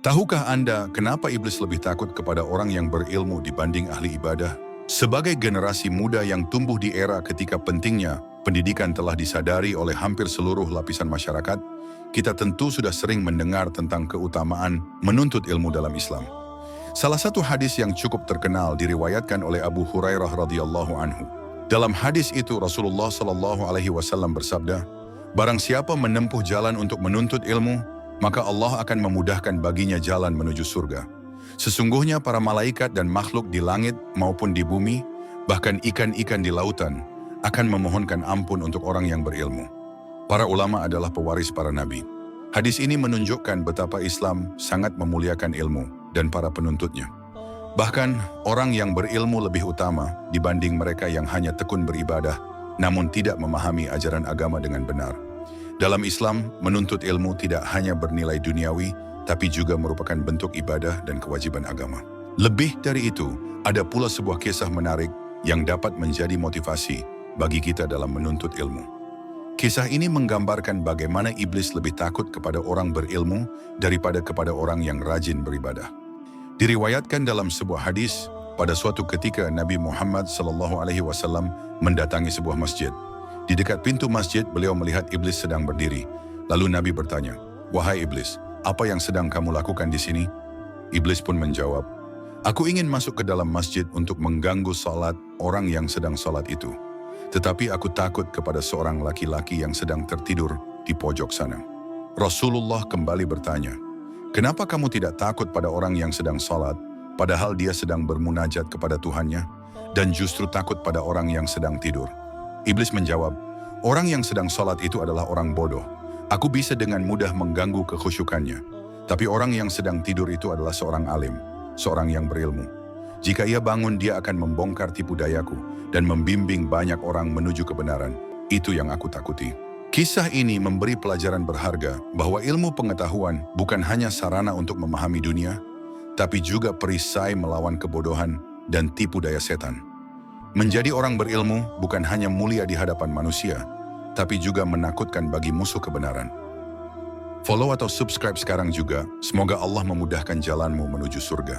Tahukah Anda kenapa iblis lebih takut kepada orang yang berilmu dibanding ahli ibadah? Sebagai generasi muda yang tumbuh di era ketika pentingnya pendidikan telah disadari oleh hampir seluruh lapisan masyarakat, kita tentu sudah sering mendengar tentang keutamaan menuntut ilmu dalam Islam. Salah satu hadis yang cukup terkenal diriwayatkan oleh Abu Hurairah radhiyallahu anhu. Dalam hadis itu Rasulullah shallallahu alaihi wasallam bersabda, "Barang siapa menempuh jalan untuk menuntut ilmu, maka Allah akan memudahkan baginya jalan menuju surga. Sesungguhnya para malaikat dan makhluk di langit maupun di bumi, bahkan ikan-ikan di lautan, akan memohonkan ampun untuk orang yang berilmu." Para ulama adalah pewaris para nabi. Hadis ini menunjukkan betapa Islam sangat memuliakan ilmu dan para penuntutnya. Bahkan orang yang berilmu lebih utama dibanding mereka yang hanya tekun beribadah, namun tidak memahami ajaran agama dengan benar. Dalam Islam, menuntut ilmu tidak hanya bernilai duniawi, tapi juga merupakan bentuk ibadah dan kewajiban agama. Lebih dari itu, ada pula sebuah kisah menarik yang dapat menjadi motivasi bagi kita dalam menuntut ilmu. Kisah ini menggambarkan bagaimana iblis lebih takut kepada orang berilmu daripada kepada orang yang rajin beribadah. Diriwayatkan dalam sebuah hadis, pada suatu ketika Nabi Muhammad SAW mendatangi sebuah masjid. Di dekat pintu masjid, beliau melihat iblis sedang berdiri. Lalu Nabi bertanya, "Wahai iblis, apa yang sedang kamu lakukan di sini?" Iblis pun menjawab, "Aku ingin masuk ke dalam masjid untuk mengganggu salat orang yang sedang salat itu. Tetapi aku takut kepada seorang laki-laki yang sedang tertidur di pojok sana." Rasulullah kembali bertanya, "Kenapa kamu tidak takut pada orang yang sedang salat, padahal dia sedang bermunajat kepada Tuhannya, dan justru takut pada orang yang sedang tidur?" Iblis menjawab, "Orang yang sedang salat itu adalah orang bodoh. Aku bisa dengan mudah mengganggu kekhusyukannya. Tapi orang yang sedang tidur itu adalah seorang alim, seorang yang berilmu. Jika ia bangun, dia akan membongkar tipu dayaku dan membimbing banyak orang menuju kebenaran. Itu yang aku takuti." Kisah ini memberi pelajaran berharga bahwa ilmu pengetahuan bukan hanya sarana untuk memahami dunia, tapi juga perisai melawan kebodohan dan tipu daya setan. Menjadi orang berilmu bukan hanya mulia di hadapan manusia, tapi juga menakutkan bagi musuh kebenaran. Follow atau subscribe sekarang juga, semoga Allah memudahkan jalanmu menuju surga.